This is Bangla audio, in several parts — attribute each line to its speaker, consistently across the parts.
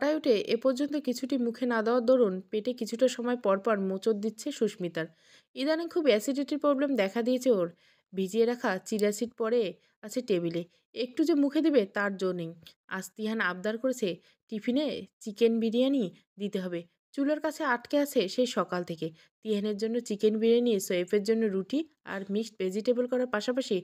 Speaker 1: তাই উঠে এ পর্যন্ত কিছুটি মুখে না দেওয়ার দরুন পেটে কিছুটা সময় পর পর মোচড় দিচ্ছে সুস্মিতার। ইদানিং খুব অ্যাসিডিটির প্রবলেম দেখা দিয়েছে ওর। ভিজিয়ে রাখা চিলাসিড পরে আছে টেবিলে, একটু যে মুখে দিবে তার জো নেই। আজ তিহান আবদার করেছে টিফিনে চিকেন বিরিয়ানি দিতে হবে। চুলার কাছে আটকে আছে সেই সকাল থেকে। তিহানের জন্য চিকেন বিরিয়ানি, সোয়েফের জন্য রুটি আর মিক্সড ভেজিটেবল করার পাশাপাশি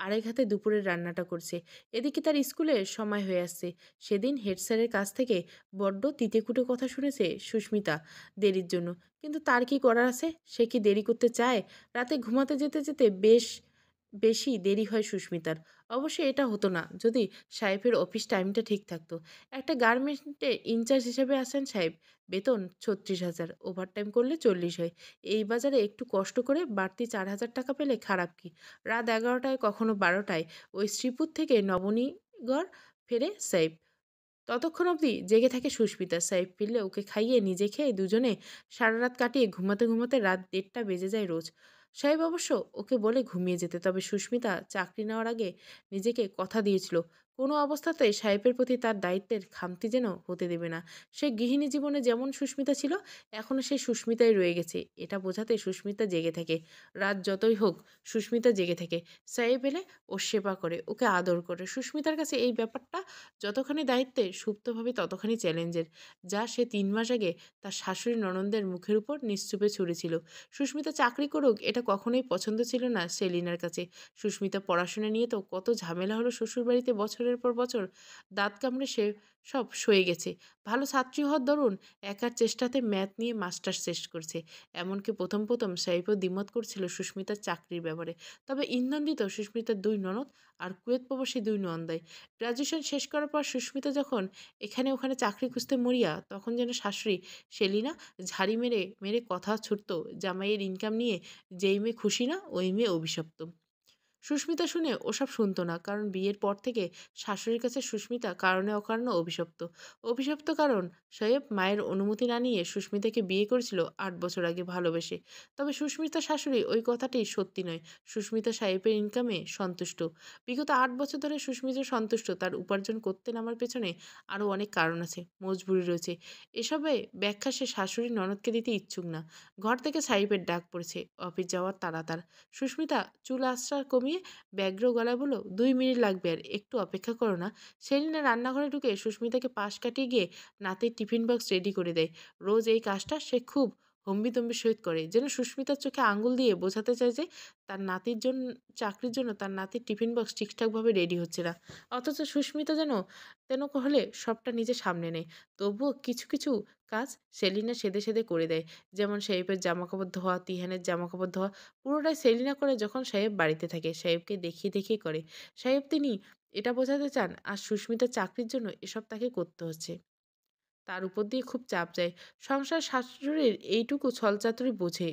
Speaker 1: আরেক হাতে দুপুরের রান্নাটা করছে। এদিকে তার স্কুলের সময় হয়ে আসছে। সেদিন হেড স্যারের কাছ থেকে বড্ড তিতেকুটে কথা শুনেছে সুস্মিতা দেরির জন্য। কিন্তু তার কি করার আছে? সে কি দেরি করতে চায়? রাতে ঘুমাতে যেতে যেতে বেশি দেরি হয় সুস্মিতার। অবশ্যই এটা হতো না যদি সাহেবের অফিস টাইমটা ঠিক থাকতো। একটা গার্মেন্টে ইনচার্জ হিসেবে আসেন সাহেব। বেতন ৩৬,০০০, ওভারটাইম করলে ৪০ হয়। এই বাজারে একটু কষ্ট করে বাড়তি ৪,০০০ টাকা পেলে খারাপ কি? রাত ১১টায় কখনো ১২টায় ওই শ্রীপুর থেকে নবনীগড় ফেরে সাহেব। ততক্ষণ অবধি জেগে থাকে সুস্মিতা। সাইফ ফিরলে ওকে খাইয়ে নিজে খেয়ে দুজনে সারা রাত কাটিয়ে ঘুমাতে ঘুমাতে রাত ১:৩০ বেজে যায় রোজ। সাহেব অবশ্য ওকে বলে ঘুমিয়ে যেতে। তবে সুস্মিতা চাকরি নেওয়ার আগে নিজেকে কথা দিয়েছিল কোনো অবস্থাতে সাহেবের প্রতি তার দায়িত্বের খামতি যেন হতে দেবে না। সে গৃহিণী জীবনে যেমন সুস্মিতা ছিল, এখনও সেই সুস্মিতাই রয়ে গেছে। এটা বোঝাতে সুস্মিতা জেগে থাকে। রাত যতই হোক সুস্মিতা জেগে থাকে। সাহেব এলে ওর সেবা করে, ওকে আদর করে। সুস্মিতার কাছে এই ব্যাপারটা যতখানি দায়িত্বের সুপ্তভাবে ততখানি চ্যালেঞ্জের, যা সে ৩ মাস আগে তার শাশুড়ি ননদের মুখের উপর নিশ্চুপে ছুঁড়েছিল। সুস্মিতা চাকরি করুক এটা কখনোই পছন্দ ছিল না সেলিনার কাছে। সুস্মিতা পড়াশোনা নিয়ে তো কত ঝামেলা হলো শ্বশুরবাড়িতে বছরের পর বছর। দাঁত কামড়ে সে সব সয়ে গেছে। ভালো ছাত্রী হওয়ার দরুন একার চেষ্টাতে ম্যাথ নিয়ে মাস্টার্স শেষ করছে। এমনকি প্রথম প্রথম সাইফও দ্বিমত করছিল সুস্মিতার চাকরির ব্যাপারে। তবে ইন্ধন দিত সুস্মিতার ২ ননদ আর কুয়েত প্রবাসী ২ নন্দাই। গ্র্যাজুয়েশন শেষ করার পর সুস্মিতা যখন এখানে ওখানে চাকরি খুঁজতে মরিয়া, তখন যেন শাশুড়ি সেলিনা ঝাড়ি মেরে মেরে কথা ছুটত, জামাইয়ের ইনকাম নিয়ে যেই মেয়ে খুশি না ওই মেয়ে অভিশপ্ত। সুস্মিতা শুনে ওসব শুনতো না, কারণ বিয়ের পর থেকে শাশুড়ির কাছে সুস্মিতা কারণে অকারণে অভিশপ্ত। অভিশপ্ত কারণ সৈয়ব মায়ের অনুমতি না নিয়ে সুস্মিতাকে বিয়ে করেছিল ৮ বছর আগে ভালোবেসে। তবে সুস্মিতার শাশুড়ি ওই কথাটি সত্যি নয়। সুস্মিতা সাহেবের ইনকামে সন্তুষ্ট। বিগত ৮ বছর ধরে সুস্মিতা সন্তুষ্ট। তার উপার্জন করতে নামার পেছনে আরও অনেক কারণ আছে, মজবুরি রয়েছে। এসবে ব্যাখ্যা সে শাশুড়ি ননদকে দিতে ইচ্ছুক না। ঘর থেকে সাহেবের ডাক পড়েছে, অফিস যাওয়ার তাড়া তার। সুস্মিতা চুল আঁচড়া কমিয়ে ব্যগ্র গলায় বলল, ২ মিনিট লাগবে, আর একটু অপেক্ষা করো না। সেলিনা রান্নাঘরে ঢুকে সুস্মিতাকে পাশ কাটিয়ে গিয়ে নাতির টিফিন বক্স রেডি করে দেয়। রোজ এই কাজটা সে খুব হম্বিতম্বির সহিত করে, যেন সুস্মিতার চোখে আঙুল দিয়ে বোঝাতে চায় যে তার নাতির জন্য চাকরির জন্য তার নাতির টিফিন বক্স ঠিকঠাকভাবে রেডি হচ্ছে না। অথচ সুস্মিতা যেন তেন হলে সবটা নিজে সামনে নেয়। তবুও কিছু কিছু কাজ সেলিনা সেধে সেধে করে দেয়। যেমন সাহেবের জামাকাপড় ধোয়া, তিহানের জামাকাপড় ধোয়া পুরোটাই সেলিনা করে যখন সাহেব বাড়িতে থাকে। সাহেবকে দেখিয়ে দেখিয়ে করে। সাহেব তিনি এটা বোঝাতে চান আর সুস্মিতার চাকরির জন্য এসব তাকে করতে হচ্ছে। তার উপর দিয়ে খুব চাপ যায়। সংসার শাশুড়ির এইটুকু ছলচাতুরি বোঝে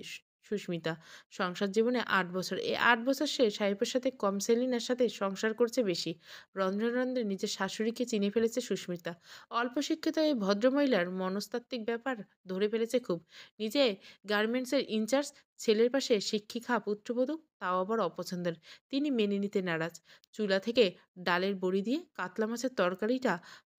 Speaker 1: সুস্মিতা। সংসার জীবনে ৮ বছর। এই ৮ বছর সে সাহেবের সাথে কম, সেলিনার সাথে সংসার করছে বেশি। রন্ধ্রে রন্ধ্রে নিজের শাশুড়িকে চিনে ফেলেছে সুস্মিতা। অল্প শিক্ষিত এই ভদ্রমহিলার মনস্তাত্ত্বিক ব্যাপার ধরে ফেলেছে খুব। নিজে গার্মেন্টসের ইনচার্জ, ছেলের পাশে শিক্ষিকা পুত্রবধূ, তাও আবার অপছন্দের। তিনি মেনে নিতে নারাজ। চুলা থেকে ডালের বড়ি দিয়ে কাতলা মাছের তরকারিটা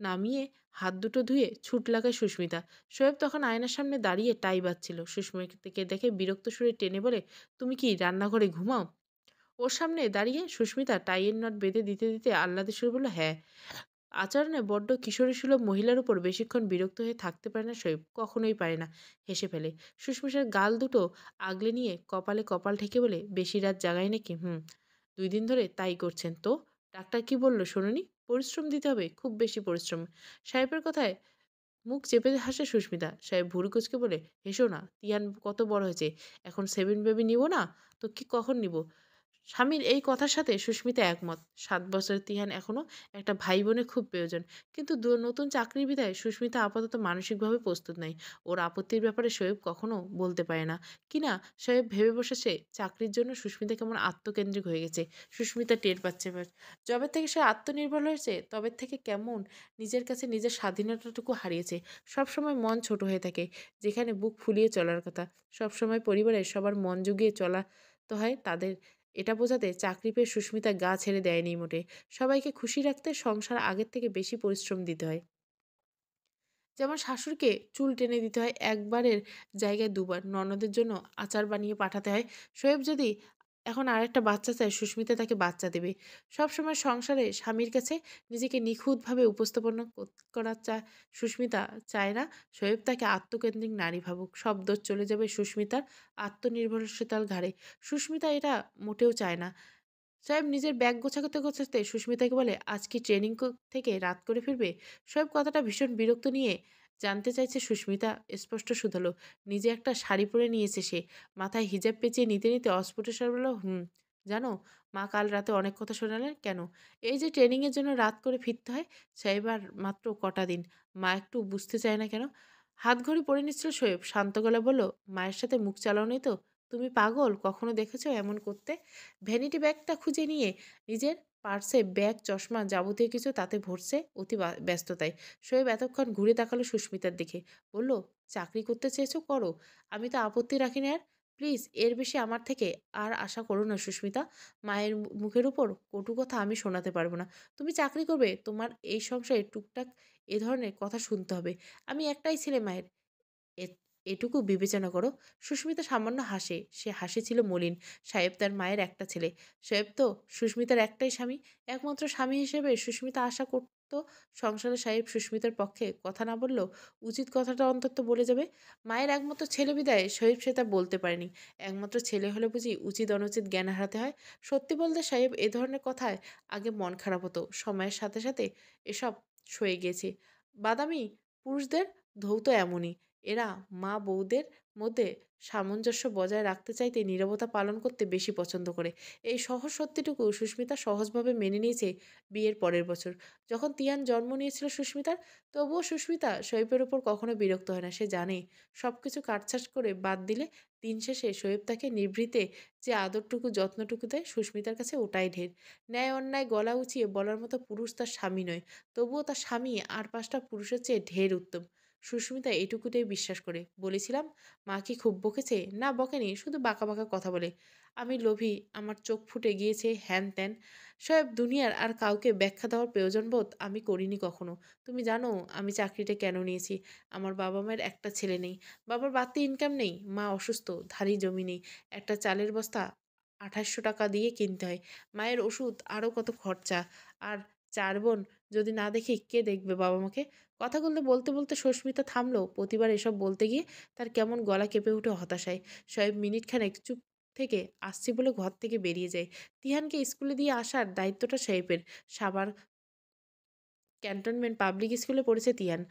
Speaker 1: নামিয়ে হাত দুটো ধুয়ে ছুট লাগায় সুস্মিতা। শোয়েব তখন আয়নার সামনে দাঁড়িয়ে টাই বাঁধছিল। সুস্মিতাকে দেখে বিরক্ত সুরে টেনে বলে, তুমি কি রান্নাঘরে ঘুমাও? ওর সামনে দাঁড়িয়ে সুস্মিতা টাইয়ের নট বেঁধে দিতে দিতে আহ্লাদে সুরে বলল, হ্যাঁ। আচরণে বড্ড কিশোরীসুলভ মহিলার উপর বেশিক্ষণ বিরক্ত হয়ে থাকতে পারে না শোয়েব, কখনোই পারে না। হেসে ফেলে। সুস্মিতার গাল দুটো আগলে নিয়ে কপালে কপাল ঠেকে বলে, বেশি রাত জাগাই নাকি? হুম। ২ দিন ধরে তাই করছেন তো। ডাক্তার কি বলল শোনোনি? পরিশ্রম দিতে হবে, খুব বেশি পরিশ্রম। সাহেবের কথায় মুখ চেপে হাসে সুস্মিতা। সাহেব ভুরু কুঁচকে বলে, হেসো না, তিয়ান কত বড় হয়েছে, এখন 7 বেবি নিব না তো কি কখন নিব? স্বামীর এই কথার সাথে সুস্মিতা একমত। ৭ বছরের তিহান এখনো একটা ভাই বোনের খুব প্রয়োজন। কিন্তু নতুন চাকরির বিদায় সুস্মিতা আপাতত মানসিকভাবে প্রস্তুত নাই। ওর আপত্তির ব্যাপারে শোয়েব কখনো বলতে পারে না। কিনা শোয়েব ভেবে বসেছে চাকরির জন্য সুস্মিতা কেমন আত্মকেন্দ্রিক হয়ে গেছে। সুস্মিতা টের পাচ্ছে এবার। যবে থেকে সে আত্মনির্ভর হয়েছে তবে থেকে কেমন নিজের কাছে নিজের স্বাধীনতাটুকু হারিয়েছে। সবসময় মন ছোট হয়ে থাকে, যেখানে বুক ফুলিয়ে চলার কথা। সবসময় পরিবারের সবার মন জুগিয়ে চলা তো হয় তাদের। এটা বোঝাতে চাকরি পেয়ে সুস্মিতা গা ছেড়ে দেয়নি মোটে। সবাইকে খুশি রাখতে সংসার আগের থেকে বেশি পরিশ্রম দিতে হয়। যেমন শাশুড়িকে চুল টেনে দিতে হয় একবারের জায়গায় দুবার, ননদের জন্য আচার বানিয়ে পাঠাতে হয়। শোয়েব যদি এখন আরেকটা বাচ্চা চায়, সুস্মিতা তাকে বাচ্চা দেবে। সবসময় সংসারে স্বামীর কাছে নিজেকে নিখুঁতভাবে উপস্থাপন করার সুস্মিতা চায় না শোয়েব তাকে আত্মকেন্দ্রিক নারী ভাবুক। সব দোষ চলে যাবে সুস্মিতার আত্মনির্ভরশীলতার ঘাড়ে। সুস্মিতা এটা মোটেও চায় না। শোয়েব নিজের ব্যাগ গোছাতে গোছাতে সুস্মিতাকে বলে, আজ কি ট্রেনিং থেকে রাত করে ফিরবে? শোয়েব কথাটা ভীষণ বিরক্ত নিয়ে জানতে চাইছে। সুস্মিতা স্পষ্ট শুধালো। নিজে একটা শাড়ি পরে নিয়েছে সে, মাথায় হিজাব পেঁচিয়ে নিতে নিতে অস্ফুট স্বরে বলল, জানো, মা কাল রাতে অনেক কথা শোনালেন। কেন? এই যে ট্রেনিংয়ের জন্য রাত করে ফিরতে হয়। শোয়েব আর মাত্র কটা দিন, মা একটু বুঝতে চায় না কেন? হাত ঘড়ি পরে নিচ্ছিল শোয়েব, শান্ত গলায় বলল, মায়ের সাথে মুখ চালাওনি তো? তুমি পাগল, কখনো দেখেছো এমন করতে? ভ্যানিটি ব্যাগটা খুঁজে নিয়ে নিজের পার্সে ব্যাগ, চশমা, যাবতীয় কিছু তাতে ভরছে অতি ব্যস্ততায়। শোয়েব এতক্ষণ ঘুরে তাকালো সুস্মিতার দিকে, বলল, চাকরি করতে চেয়েছো করো, আমি তো আপত্তি রাখিনি। আর প্লিজ এর বেশি আমার থেকে আর আশা করো না সুস্মিতা। মায়ের মুখের উপর কটু কথা আমি শোনাতে পারবো না। তুমি চাকরি করবে, তোমার এই সংসারে টুকটাক এ ধরনের কথা শুনতে হবে। আমি একটাই ছেলে মায়ের, এ- এটুকু বিবেচনা করো। সুস্মিতা সামান্য হাসে, সে হাসি ছিল মলিন। সাহেব তার মায়ের একটা ছেলে, সাহেব তো সুস্মিতার একটাই স্বামী। একমাত্র স্বামী হিসেবে সুস্মিতা আশা করতো সংসারে সাহেব সুস্মিতার পক্ষে কথা না বললেও উচিত কথাটা অন্তত বলে যাবে। মায়ের একমাত্র ছেলে বিদায় সাহেব সে তা বলতে পারেনি। একমাত্র ছেলে হলে বুঝি উচিত অনুচিত জ্ঞান হারাতে হয়? সত্যি বলতে সাহেব এ ধরনের কথায় আগে মন খারাপ হতো, সময়ের সাথে সাথে এসব সয়ে গিয়েছে। বাদামি পুরুষদের ধৌত এমনই, এরা মা বউদের মধ্যে সামঞ্জস্য বজায় রাখতে চাইতে নীরবতা পালন করতে বেশি পছন্দ করে। এই সহজ সত্যিটুকু সুস্মিতা সহজভাবে মেনে নিয়েছে বিয়ের পরের বছর। যখন তিয়ান জন্ম নিয়েছিল সুস্মিতার, তবুও সুস্মিতা শোয়েবের ওপর কখনো বিরক্ত হয় না। সে জানে সব কিছু কাটছাট করে বাদ দিলে দিন শেষে শোয়েব তাকে নিভৃতে যে আদরটুকু যত্নটুকু দেয়, সুস্মিতার কাছে ওটাই ঢের। ন্যায় অন্যায় গলা উঁচিয়ে বলার মতো পুরুষ তার স্বামী নয়, তবুও তার স্বামী আর পাঁচটা পুরুষের চেয়ে ঢের উত্তম। সুস্মিতা এটুকুতেই বিশ্বাস করে। বলেছিলাম, মা কি খুব বকেছে? না বকেনি, শুধু বাঁকা বাঁকা কথা বলে। আমি লোভী, আমার চোখ ফুটে গিয়েছে, হ্যান ত্যান সব দুনিয়ার আর কাউকে ব্যাখ্যা দেওয়ার প্রয়োজন বোধ আমি করিনি কখনো। তুমি জানো আমি চাকরিটা কেন নিয়েছি? আমার বাবা মায়ের একটা ছেলে নেই, বাবার বাড়তি ইনকাম নেই, মা অসুস্থ, ধারি জমি নেই, একটা চালের বস্তা 2800 টাকা দিয়ে কিনতে হয়, মায়ের ওষুধ, আরও কত খরচা। আর চার বোন, যদি না দেখি কে দেখবে বাবা মাকে? কথাগুলো বলতে বলতে সুস্মিতা থামলো। প্রতিবার এসব বলতে গিয়ে তার কেমন গলা কেঁপে উঠে হতাশায়। শোয়েব মিনিটখানেক চুপ থেকে আসছি বলে ঘর থেকে বেরিয়ে যায়। তিহানকে স্কুলে দিয়ে আসার দায়িত্বটা শোয়েবের। সাভার ক্যান্টনমেন্ট পাবলিক স্কুলে পড়েছে তিহান।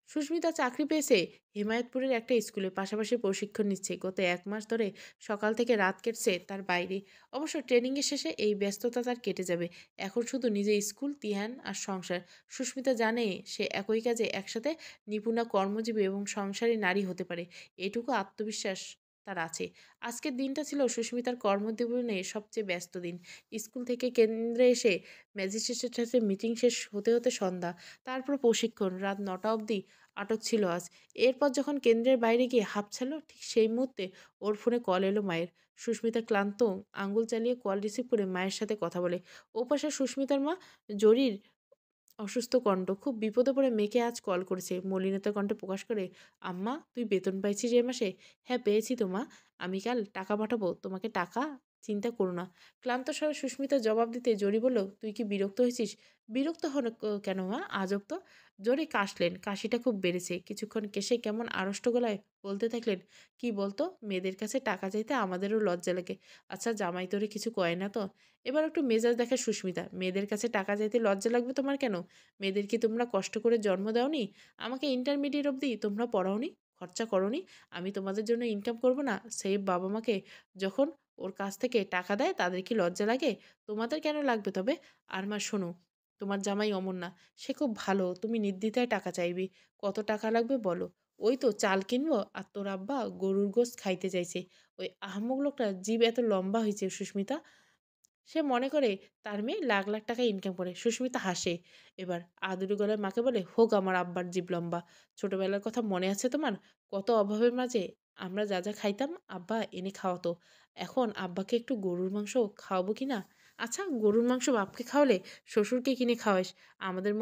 Speaker 1: সুস্মিতা চাকরি পেয়েছে হিমায়তপুরের একটা স্কুলে, পাশাপাশি প্রশিক্ষণ নিচ্ছে। গত 1 মাস ধরে সকাল থেকে রাত কেটেছে তার বাইরে। অবশ্য ট্রেনিংয়ের শেষে এই ব্যস্ততা তার কেটে যাবে। এখন শুধু নিজের স্কুল, তিহান আর সংসার। সুস্মিতা জানে সে একই কাজে একসাথে নিপুণা, কর্মজীবী এবং সংসারী নারী হতে পারে। এটুকু আত্মবিশ্বাস তার আছে। আজকের দিনটা ছিল সুস্মিতার কর্মজীবনে সবচেয়ে ব্যস্ত দিন। স্কুল থেকে কেন্দ্রে এসে ম্যাজিস্ট্রেটের সাথে মিটিং শেষ হতে হতে সন্ধ্যা, তারপর প্রশিক্ষণ, রাত 9টা অবধি আটক ছিল আজ। এরপর যখন কেন্দ্রের বাইরে গিয়ে হাঁপ ছিল, ঠিক সেই মুহূর্তে ওর ফোনে কল এলো মায়ের। সুস্মিতা ক্লান্ত আঙ্গুল চালিয়ে কল রিসিভ করে মায়ের সাথে কথা বলে। ওপাশে সুস্মিতার মা জরির অসুস্থ কণ্ঠ, খুব বিপদে পড়ে মেয়েকে আজ কল করেছে। মলিনতার কণ্ঠে প্রকাশ করে, আম্মা তুই বেতন পাইছিস এ মাসে? হ্যাঁ পেয়েছি তো মা, আমি কাল টাকা পাঠাবো তোমাকে, টাকা চিন্তা করো না। ক্লান্ত স্বরে সুস্মিতা জবাব দিতে জরি বলল, তুই কি বিরক্ত হয়েছিস? বিরক্ত হন কেন মা, আজব তো। জরি কাশলেন, কাশিটা খুব বেড়েছে। কিছুক্ষণ কেশে কেমন আড়ষ্ট গলায় বলতে থাকলেন, কি বলতো, মেয়েদের কাছে টাকা চাইতে আমাদেরও লজ্জা লাগে। আচ্ছা জামাই তোরে কিছু কয় না তো? এবার একটু মেজাজ দেখে সুস্মিতা। মেয়েদের কাছে টাকা চাইতে লজ্জা লাগবে তোমার কেন? মেয়েদের কি তোমরা কষ্ট করে জন্ম দাওনি? আমাকে ইন্টারমিডিয়েট অবধি তোমরা পড়াওনি, খরচা করোনি? আমি তোমাদের জন্য ইনকাম করব না? সেই বাবা মাকে যখন ওর কাছ থেকে টাকা দেয় তাদের কি লজ্জা লাগে? তোমাদের কেন লাগবে তবে? আর মা শোনো, তোমার জামাই অমর না, সে খুব ভালো, তুমি নির্দ্বিধায় টাকা চাইবে। কত টাকা লাগবে বলো? ওই তো চাল কিনবো, আর তোর আব্বা গরুর গোশত খাইতে চাইছে। ওই আহাম্মক লোকটা জিভ এত লম্বা হয়েছে সুস্মিতা, সে মনে করে তার মেয়ে লাখ লাখ টাকা ইনকাম করে। সুস্মিতা হাসে এবার, আদুরে গলায় মাকে বলে, হোক আমার আব্বার জিভ লম্বা। ছোটবেলার কথা মনে আছে তোমার? কত অভাবের মাঝে আমরা যা যা খাইতাম আব্বা এনে খাওয়াতো। এখন আব্বাকে একটু গরুর মাংস খাওয়াবো কি না? আচ্ছা গরুর মাংস বাপকে খাওয়ালে শ্বশুরকে কিনে খাওয়াইস, আমাদের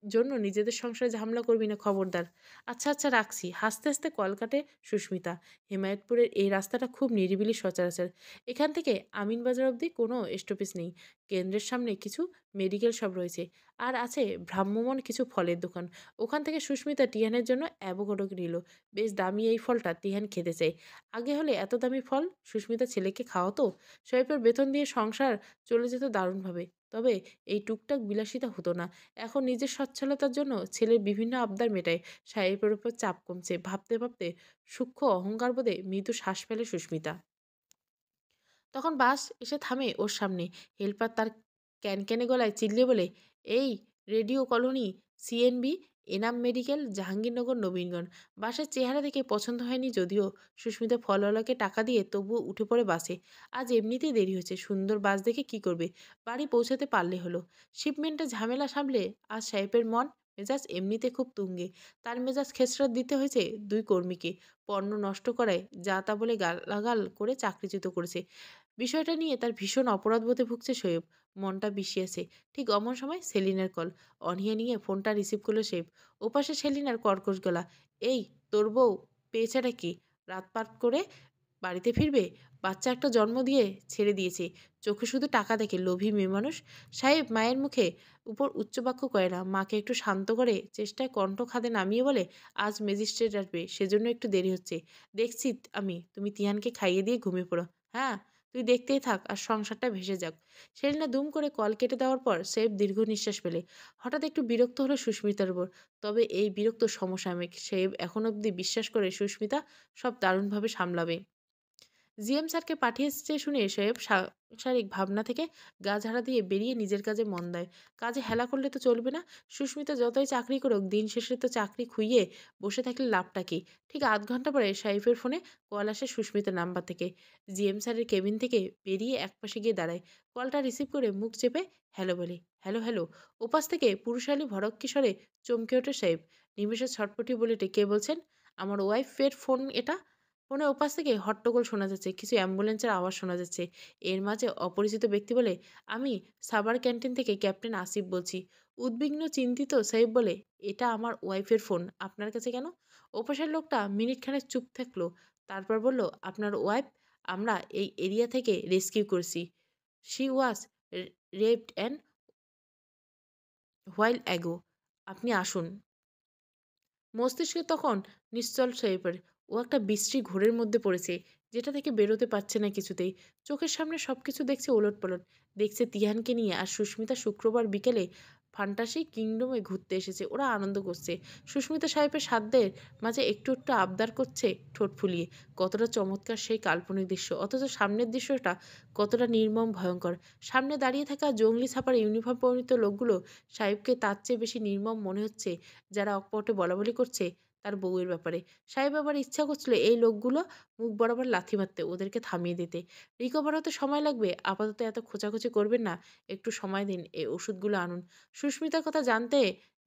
Speaker 1: জন্য নিজেদের সংসারে ঝামেলা করবি না, খবরদার। আচ্ছা, আচ্ছা, রাখছি। হাসতে, হাসতে কল কাটে সুস্মিতা। হেমায়েতপুরের এই রাস্তাটা খুব নিরিবিলি সচরাচর। এখান থেকে আমিনবাজার অবধি কোনো স্টপেজ নেই। কেন্দ্রের সামনে কিছু মেডিকেল শপ রয়েছে। আর আছে ভ্রাম্যমাণ কিছু ফলের দোকান। ওখান থেকে সুস্মিতা টিহানের জন্য অ্যাভোকাডো নিল। বেশ দামি এই ফলটা, তিহান খেতে চায়। আগে হলে এত দামি ফল সুস্মিতা ছেলেকে খাওয়াতো। শোয়েবের বেতন দিয়ে সংসার চলে যেত দারুণভাবে। তবে এই টুকটাক বিলাসিতা হতো না। এখন নিজের সচ্ছলতার জন্য ছেলের বিভিন্ন আবদার মেটায়। সাহেবের উপর চাপ কমছে। ভাবতে ভাবতে সূক্ষ্ম অহংকারবোধে মৃদু শ্বাস ফেলে সুস্মিতা। তখন বাস এসে থামে ওর সামনে। হেল্পার তার ক্যানক্যানে গলায় চিল্লিয়ে বলে, এই radio colony, CNB, Enam medical, Jahangirnagar, Nabinganj. বাসের চেহারা দেখে পছন্দ হয়নি যদিও। সুস্মিতা ফলওয়ালাকে টাকা দিয়ে তবুও উঠে পড়ে বাসে। আজ এমনিতেই দেরি হয়েছে, সুন্দর বাস দেখে কি করবে, বাড়ি পৌঁছাতে পারলে হলো। শিপমেন্টের ঝামেলা সামলে আজ সাহেবের মন মেজাজ এমনিতে খুব তুঙ্গে। তার মেজাজ খেসরত দিতে হয়েছে দুই কর্মীকে। পণ্য নষ্ট করায় যা তা বলে গালাগাল করে চাকরিচ্যুত করেছে। বিষয়টা নিয়ে তার ভীষণ অপরাধবোধে ভুগছে শোয়েব। মনটা বিষিয়েছে। ঠিক অমন সময় সেলিনার কল। অনীহা নিয়ে ফোনটা রিসিভ করলো শোয়েব। ওপাশে সেলিনার কর্কশ গলা। এই, তোর বউ পেয়েছেটা কি? রাত পার করে বাড়িতে ফিরবে? বাচ্চা একটা জন্ম দিয়ে ছেড়ে দিয়েছে। চোখে শুধু টাকা দেখে লোভী মেয়েমানুষ। সাহেব মায়ের মুখে উপর উচ্চবাক্য করে না। মাকে একটু শান্ত করে চেষ্টায় কণ্ঠ খাদে নামিয়ে বলে, আজ ম্যাজিস্ট্রেট আসবে, সেজন্য একটু দেরি হচ্ছে। দেখছি আমি, তুমি তিহানকে খাইয়ে দিয়ে ঘুমিয়ে পড়ো। হ্যাঁ, তুই দেখতেই থাক আর সংসারটা ভেসে যাক। সেলিনা দুম করে কল কেটে দেওয়ার পর সাহেব দীর্ঘ নিঃশ্বাস পেলে। হঠাৎ একটু বিরক্ত হলো সুস্মিতার উপর। তবে এই বিরক্ত সমসাময়িক। সাহেব এখন অবধি বিশ্বাস করে সুস্মিতা সব দারুণভাবে সামলাবে। জিএম স্যারকে পাঠিয়েছে শুনে শোয়েব সাংসারিক ভাবনা থেকে গা ঝাড়া দিয়ে বেরিয়ে নিজের কাজে মন দেয়। কাজে হেলা করলে তো চলবে না। সুস্মিতা যতই চাকরি করুক, দিন শেষে তো চাকরি খুইয়ে বসে থাকলে লাভটা কি? ঠিক ৮ ঘন্টা পরে সাইফের ফোনে কল আসে সুস্মিতার নাম্বার থেকে। জিএম স্যারের কেবিন থেকে বেরিয়ে একপাশে গিয়ে দাঁড়ায়। কলটা রিসিভ করে মুখ চেপে হ্যালো বলে। Hello, hello. ওপাশ থেকে পুরুষালী ভড়ক কিশোরে চমকে ওঠে সাহেব। নিমেষে ছটপটি বলে কে বলছেন? আমার ওয়াইফের ফোন এটা। ফোনের ওপাশ থেকে হট্টগোল শোনা যাচ্ছে। কিছু অ্যাম্বুলেন্সের আওয়াজ শোনা যাচ্ছে। এর মাঝে অপরিচিত ব্যক্তি বলে, আমি সাবার ক্যান্টিন থেকে ক্যাপ্টেন আসিফ বলছি। উদ্বিগ্ন চিন্তিত সাহেব বলে, এটা আমার ওয়াইফের ফোন, আপনার কাছে কেন? ওপাশের লোকটা মিনিটখানেক চুপ থাকলো। তারপর বলল, আপনার ওয়াইফ আমরা এই এরিয়া থেকে রেস্কিউ করছি। She was raped and while ago. আপনি আসুন। মস্তিষ্কে তখন নিশ্চল হয়ে পড়ে। ও একটা বিশ্রী ঘোরের মধ্যে পড়েছে, যেটা থেকে বেরোতে পারছে না কিছুতেই। চোখের সামনে সবকিছু দেখছে ওলটপালট। দেখছে তিহানকে নিয়ে আর সুস্মিতা শুক্রবার বিকেলে ফান্টাসি কিংডমে ঘুরতে এসেছে। ওরা আনন্দ করছে। সুস্মিতা সাহেবের সাধ্যের মাঝে একটু একটু আবদার করছে ঠোঁট ফুলিয়ে। কতটা চমৎকার সেই কাল্পনিক দৃশ্য, অথচ সামনের দৃশ্যটা কতটা নির্মম ভয়ঙ্কর। সামনে দাঁড়িয়ে থাকা জঙ্গলি ছাপার ইউনিফর্ম পরিহিত লোকগুলো সাহেবকে তার চেয়ে বেশি নির্মম মনে হচ্ছে যারা অকপটে বলাবলি করছে তার বউয়ের ব্যাপারে। সাহেব আবার ইচ্ছা করছিল এই লোকগুলো মুখ বরাবর লাথি মারতে, ওদেরকে থামিয়ে দিতে। রিকভার হতে সময় লাগবে, আপাতত এত খোঁচাখুচি করবেন না, একটু সময় দিন, এই ওষুধগুলো আনুন। সুস্মিতার কথা জানতে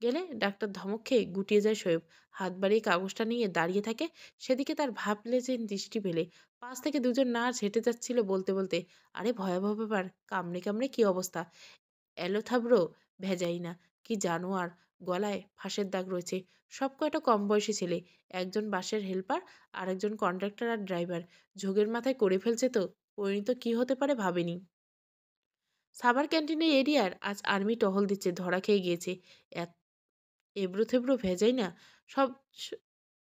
Speaker 1: গেলে ডাক্তার ধমক খেয়ে গুটিয়ে যায় শোয়েব। হাত বাড়িয়ে কাগজটা নিয়ে দাঁড়িয়ে থাকে। সেদিকে তার ভাবলে যে দৃষ্টি ফেলে। পাশ থেকে দুজন নার্স হেঁটে যাচ্ছিল বলতে বলতে, আরে ভয়াবহ ব্যাপার, কামড়ে কামড়ে কি অবস্থা। অ্যালোথাব্রো ভেজাইনা, কি জানোয়ার, গলায় ফাঁসের দাগ রয়েছে। সব কয়টা কম বয়সী ছেলে। একজন বাসের হেল্পার, আরেকজন কন্ডাক্টর আর ড্রাইভার। ঝোগের মাথায় করে ফেলছে তো, পরিণত কি হতে পারে ভাবেনি। সাভার ক্যান্টিনের এরিয়ার আজ আর্মি টহল দিচ্ছে, ধরা খেয়ে গিয়েছে। এত এবড়ো থেবড়ো ভেজাই না সব।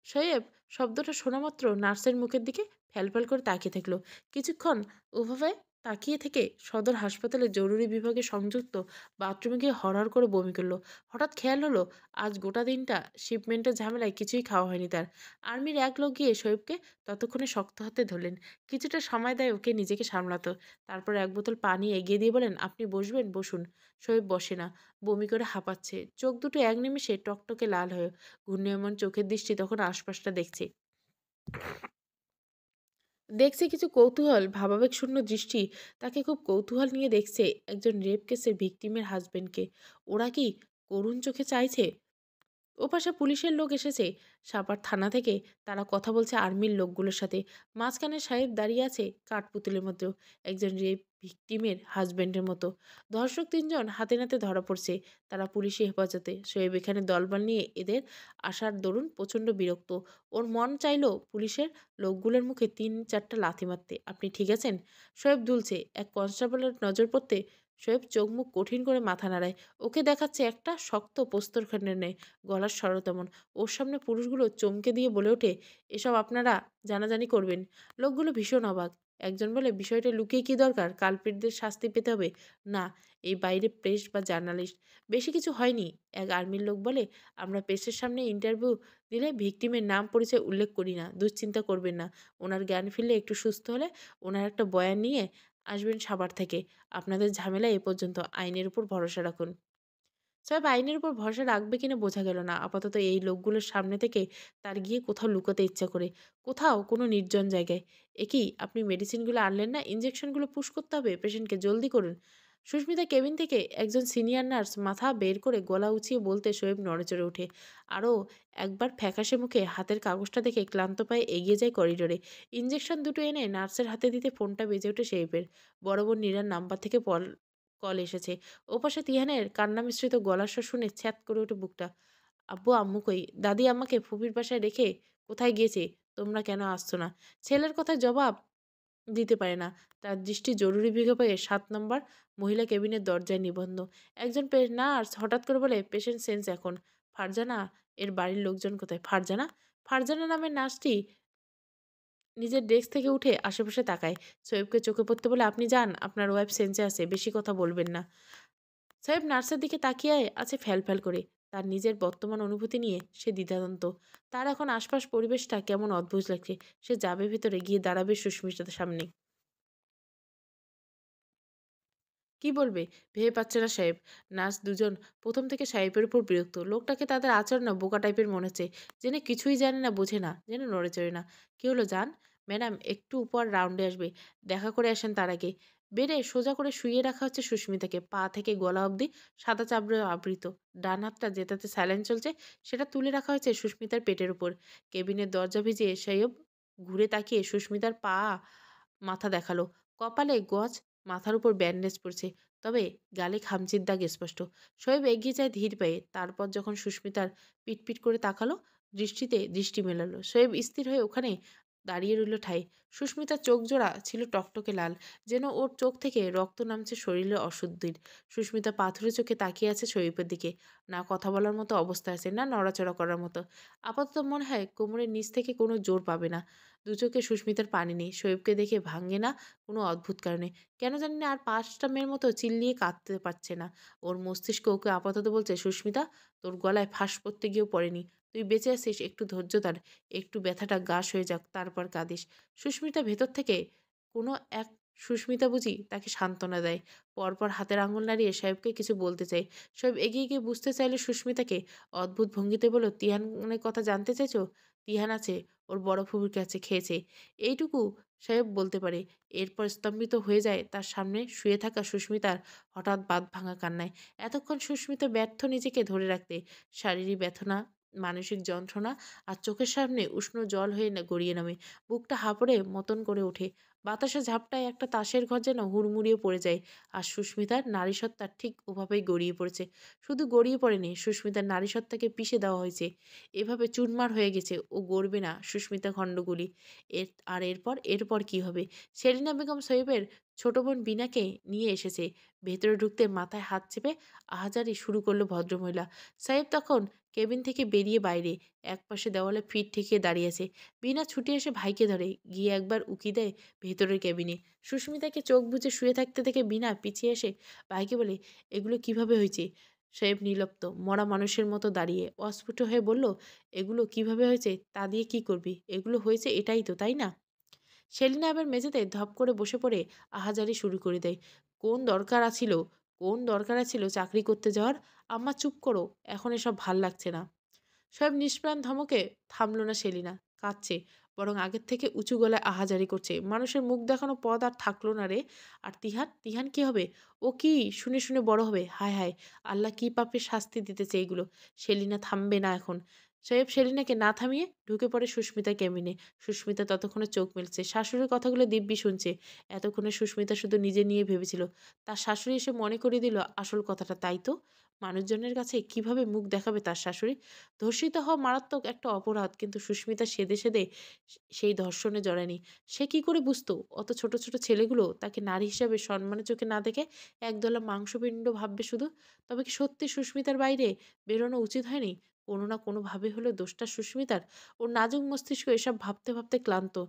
Speaker 1: শোয়েব শব্দটা শোনামাত্র নার্সের মুখের দিকে ফ্যালফ্যাল করে তাকিয়ে থাকলো। কিছুক্ষণ ওভাবে তাকিয়ে থেকে সদর হাসপাতালের জরুরি বিভাগে সংযুক্ত বাথরুমে গিয়ে হরহর করে বমি করলো। হঠাৎ খেয়াল হলো আজ গোটা দিনটা শিপমেন্টের ঝামেলায় কিছুই খাওয়া হয়নি তার। আর্মির এক লোক গিয়ে শোয়েবকে ততক্ষণে শক্ত হাতে ধরলেন। কিছুটা সময় দেয় ওকে নিজেকে সামলাতো। তারপর এক বোতল পানি এগিয়ে দিয়ে বলেন, আপনি বসবেন? বসুন। শোয়েব বসে না, বমি করে হাঁপাচ্ছে। চোখ দুটো এক নিমেষে টকটকে লাল হয়ে। ঘূর্ণায়মান চোখের দৃষ্টি তখন আশপাশটা দেখছে। দেখছে কিছু কৌতূহল, ভাবাবেগ শূন্য দৃষ্টি তাকে খুব কৌতূহল নিয়ে দেখছে একজন রেপ কেসের ভিকটিমের হাজবেন্ডকে। ওরা কি করুণ চোখে চাইছে ওপাশে পুলিশের লোক এসেছে সাপার থানা থেকে। তারা কথা বলছে আর্মির লোকগুলোর সাথে। মাঝখানে সাহেব দাঁড়িয়ে আছে কাঠপুতুলের মতো, একজন রেপ ভিকটিমের হাজবেন্ডের মতো। ধর্ষক তিনজন হাতে নাতে ধরা পড়ছে, তারা পুলিশি হেফাজতে। শোয়েব এখানে দলবল নিয়ে এদের আসার দরুন প্রচণ্ড বিরক্ত। ওর মন চাইলো পুলিশের লোকগুলোর মুখে ৩-৪টা লাথি মারতে। আপনি ঠিক আছেন? শোয়েব দুলছে। এক কনস্টেবলের নজর পড়তে শোয়েব চোখ মুখ কঠিন করে মাথা নাড়ায়। ওকে দেখাচ্ছে একটা শক্ত প্রস্তরখণ্ডের ন্যায়, গলার স্বরও তেমন। ওর সামনে পুরুষগুলো চমকে দিয়ে বলে ওঠে, এসব আপনারা জানাজানি করবেন। লোকগুলো ভীষণ অবাক। একজন বলে, বিষয়টা লুকিয়ে কি দরকার? কালপ্রিটদের শাস্তি পেতে হবে। না, এই বাইরে প্রেস বা জার্নালিস্ট, বেশি কিছু হয়নি। এক আর্মির লোক বলে, আমরা প্রেসের সামনে ইন্টারভিউ দিলে ভিকটিমের নাম পরিচয় উল্লেখ করি না। দুশ্চিন্তা করবেন না। ওনার জ্ঞান ফিরলে, একটু সুস্থ হলে ওনার একটা বয়ান নিয়ে আসবেন সাভার থেকে। আপনাদের ঝামেলা এ পর্যন্ত। আইনের উপর ভরসা রাখুন। সাহেব আইনের উপর ভরসা রাখবে কিনা বোঝা গেল না। আপাতত এই লোকগুলোর সামনে থেকে তার গিয়ে কোথাও লুকাতে ইচ্ছা করে। কোথাও কোনো নির্জন জায়গায়। এ কি, আপনি মেডিসিনগুলো আনলেন না? ইনজেকশনগুলো পুশ করতে হবে পেশেন্টকে, জলদি করুন। সুস্মিতা কেবিন থেকে একজন সিনিয়র নার্স মাথা বের করে গলা উঁচিয়ে বলতে শোয়েব নড়েচড়ে ওঠে। আরও একবার ফ্যাকাশে মুখে হাতের কাগজটা দেখে ক্লান্ত পায়ে এগিয়ে যায় করিডোরে। ইনজেকশন দুটো এনে নার্সের হাতে দিতে ফোনটা বেজে ওঠে শোয়েবের। বড় বোন নীরার নাম্বার থেকে কল এসেছে। ওপাশে তিহানের কান্না মিশ্রিত গলার স্বর শুনে ছ্যাদ করে ওঠে বুকটা। আব্বু আম্মু কই? দাদি আম্মাকে ফুপির বাসায় রেখে কোথায় গিয়েছে? তোমরা কেন আসছো না? ছেলের কথায় জবাব দিতে পারে না। তার দৃষ্টি জরুরি বিভাগে ৭ নম্বর মহিলা কেবিনের দরজায় নিবন্ধ। একজন নার্স হঠাৎ করে বলে, পেশেন্ট সেন্স এখন। ফারজানা, এর বাড়ির লোকজন কোথায়? ফারজানা? ফারজানা নামের নার্সটি নিজের ডেস্ক থেকে উঠে আশেপাশে তাকায়। সোয়েবকে চোখে পড়তে বলে, আপনি যান, আপনার ওয়াইফ সেন্সে আছে, বেশি কথা বলবেন না। সাহেব নার্সের দিকে তাকিয়ে আছে ফ্যাল করে। তার নিজের বর্তমান অনুভূতি নিয়ে সে দ্বিধাদ্বন্দ্ব। তার এখন আশপাশ পরিবেশটা কেমন অদ্ভুত লাগছে। সে যাবে ভিতরে, গিয়ে দাঁড়াবে সুস্মিতার সামনে। কি বলবে ভেবে পাচ্ছে না সাহেব। নার্স দুজন প্রথম থেকে সাহেবের উপর বিরক্ত। লোকটাকে তাদের আচরণ বোকা টাইপের মনে হচ্ছে। জেনে কিছুই জানে না, বোঝে না, যেন নড়ে চড়ে না। কি হলো যান? ম্যাডাম একটু উপর রাউন্ডে আসবে, দেখা করে আসেন তার আগে। বেডে সোজা করে শুইয়ে রাখা হচ্ছে সুস্মিতাকে, পা থেকে গলা অবধি সাদা চামড়ে আবৃত। ডান হাতটা যেটাতে স্যালাইন চলছে সেটা তুলে রাখা হয়েছে সুস্মিতার পেটের উপর। কেবিনের দরজা ভিজিয়ে সাহেব ঘুরে তাকিয়ে সুস্মিতার পা মাথা দেখালো। কপালে গজ, মাথার উপর ব্যান্ডেজ পড়ছে। তবে গালে খামচির দাগ স্পষ্ট। শোয়েব এগিয়ে যায় ধীর পায়ে। তারপর যখন সুস্মিতার পিটপিট করে তাকালো, দৃষ্টিতে দৃষ্টি মেলালো। শোয়েব স্থির হয়ে ওখানে দাঁড়িয়ে রইল ঠায়। সুস্মিতার চোখ জোড়া ছিল টকটকে লাল, যেন ওর চোখ থেকে রক্ত নামছে শরীরে অশুদ্ধির। সুস্মিতা পাথুরে চোখে তাকিয়ে আছে শোয়েবের দিকে। না কথা বলার মতো অবস্থায় আছে, না নড়াচড়া করার মতো। আপাতত মনে হয় কোমরের নিচ থেকে কোনো জোর পাবে না। দু চোখে সুস্মিতার পানি নেই। শোয়েবকে দেখে ভাঙে না কোনো অদ্ভুত কারণে। কেন জানি না আর ৫টা মেয়ের মতো চিল্লিয়ে কাঁদতে পারছে না। ওর মস্তিষ্ক ওকে আপাতত বলছে, সুস্মিতা, তোর গলায় ফাঁস পড়তে গিয়েও পড়েনি। তুই বেঁচে আছিস, একটু ধৈর্য ধর। একটু ব্যথাটা গাশ হয়ে যাক, তারপর কাঁদিস। সুস্মিতা ভেতর থেকে কোনো এক সুস্মিতা বুঝি তাকে সান্ত্বনা দেয়। পরপর হাতের আঙুল নাড়িয়ে সাহেবকে কিছু বলতে চাই। সাহেব এগিয়ে গিয়ে বুঝতে চাইলে সুস্মিতাকে। অদ্ভুত ভঙ্গিতে বলল, তিহানের কথা জানতে চাইছো? তিহান আছে, ওর বড় ফুফুর কাছে খেয়েছে। এইটুকু সাহেব বলতে পারে। এরপর স্তম্ভিত হয়ে যায় তার সামনে শুয়ে থাকা সুস্মিতার হঠাৎ বাঁধ ভাঙা কান্নায়। এতক্ষণ সুস্মিতা ব্যর্থ নিজেকে ধরে রাখতে। শারীরিক ব্যথনা, মানসিক যন্ত্রণা আর চোখের সামনে উষ্ণ জল হয়ে গড়িয়ে নামে। বুকটা হাঁপড়ে মতন করে ওঠে। বাতাসে ঝাপটায় একটা তাসের ঘর যেন হুড়মুড়িয়ে পড়ে যায়। আর সুস্মিতার নারীসত্তা ঠিক ওভাবেই গড়িয়ে পড়েছে। শুধু গড়িয়ে পড়েনি, সুস্মিতার নারীসত্তাকে পিষে দেওয়া হয়েছে। এভাবে চুরমার হয়ে গেছে। ও গড়বে না সুস্মিতা খণ্ডগুলি। এরপর কি হবে? সেলিনা বেগম সাহেবের ছোট বোন বিনাকে নিয়ে এসেছে। ভেতরে ঢুকতে মাথায় হাত চেপে আহাজারি শুরু করলো ভদ্রমহিলা। সাহেব তখন কেবিন থেকে বেরিয়ে বাইরে একপাশে দেওয়ালে ফিট ঠেকিয়ে দাঁড়িয়ে আছে। বিনা ছুটে এসে ভাইকে ধরে গিয়ে একবার উকি দেয় ভেতরের কেবিনে। সুস্মিতাকে চোখ বুজে শুয়ে থাকতে দেখে বিনা পিছিয়ে এসে ভাইকে বলে, এগুলো কিভাবে হয়েছে? সাহেব নির্লিপ্ত মরা মানুষের মতো দাঁড়িয়ে অস্ফুট হয়ে বলল, এগুলো কিভাবে হয়েছে তা দিয়ে কি করবি? এগুলো হয়েছে এটাই তো, তাই না? সেলিনা আবার মেঝেতে ধপ করে বসে পড়ে আহাজারি শুরু করে দেয়। কোন দরকার আছিল চাকরি করতে যাওয়ার? আম্মা চুপ করো, এখন এসব ভাল লাগছে না। সব নিষ্প্রাণ ধমকে থামল না সেলিনা। কাঁদছে, বরং আগের থেকে উঁচু গলায় আহাজারি করছে। মানুষের মুখ দেখানো পথ আর থাকলো না রে। আর তিহান, তিহান কি হবে? ও কি শুনে, শুনে বড় হবে? হায়, হায়! আল্লাহ কি পাপের শাস্তি দিতেছে এগুলো? সেলিনা থামবে না এখন। সাহেব সেলিনাকে না থামিয়ে ঢুকে পড়ে সুস্মিতা কেবিনে। সুস্মিতা ততক্ষণে চোখ মেলছে। শাশুড়ির কথাগুলো দিব্যি শুনছে। এতক্ষণে সুস্মিতা শুধু নিজে নিয়ে ভেবেছিল। তার শাশুড়ি এসে মনে করিয়ে দিল আসল কথাটা, তাই তো? মানুষজনের কাছে কিভাবে মুখ দেখাবে তার শাশুড়ি? ধর্ষিত হওয়া মারাত্মক একটা অপরাধ, কিন্তু সুস্মিতা সেধে, সেধে সেই ধর্ষণে জড়ায়নি। সে কি করে বুঝতো অত ছোট, ছোট ছেলেগুলো তাকে নারী হিসাবে সম্মানের চোখে না দেখে একদলা মাংসপিণ্ড ভাববে শুধু? তবে কি সত্যি সুস্মিতার বাইরে বেরোনো উচিত হয়নি? কোনো না কোনোভাবে হলেও দোষটা সুস্মিতার। ওর নাজুক মস্তিষ্ক এসব ভাবতে, ভাবতে ক্লান্ত।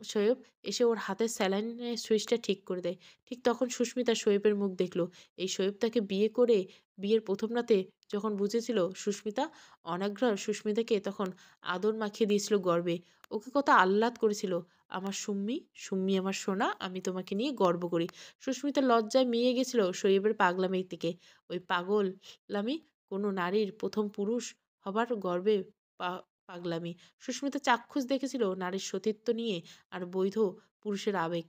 Speaker 1: শোয়েব এসে ওর হাতের স্যালাইনের সুইচটা ঠিক করে দেয়। ঠিক তখন সুস্মিতা শোয়েবের মুখ দেখল। এই শোয়েব তাকে বিয়ে করে বিয়ের ১ম রাতে যখন বুঝেছিল সুস্মিতা অনাগ্রহ, সুস্মিতাকে তখন আদর মাখিয়ে দিয়েছিল গর্বে। ওকে কত আহ্লাদ করেছিল। "আমার সুম্মি, সুম্মি আমার সোনা, আমি তোমাকে নিয়ে গর্ব করি।" সুস্মিতা লজ্জায় মিয়ে গেছিল শোয়েবের পাগলামির দিকে। ওই পাগলামি কোনো নারীর ১ম পুরুষ হবার গর্বে পা পাগলামি। সুস্মিতা চাক্ষুষ দেখেছিল নারীর সতীত্ব নিয়ে আর বৈধ পুরুষের আবেগ।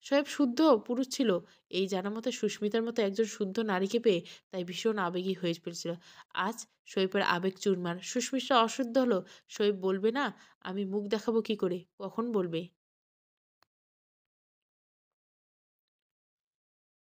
Speaker 1: শোয়েব শুদ্ধ পুরুষ ছিল। এই জানামতে সুস্মিতার মতো একজন শুদ্ধ নারীকে পেয়ে তাই ভীষণ আবেগী হয়ে পড়েছিল। আজ শোয়েবের আবেগ চুরমার। সুস্মিতা অশুদ্ধ হলো। শোয়েব বলবে না? আমি মুখ দেখাবো কি করে? কখন বলবে?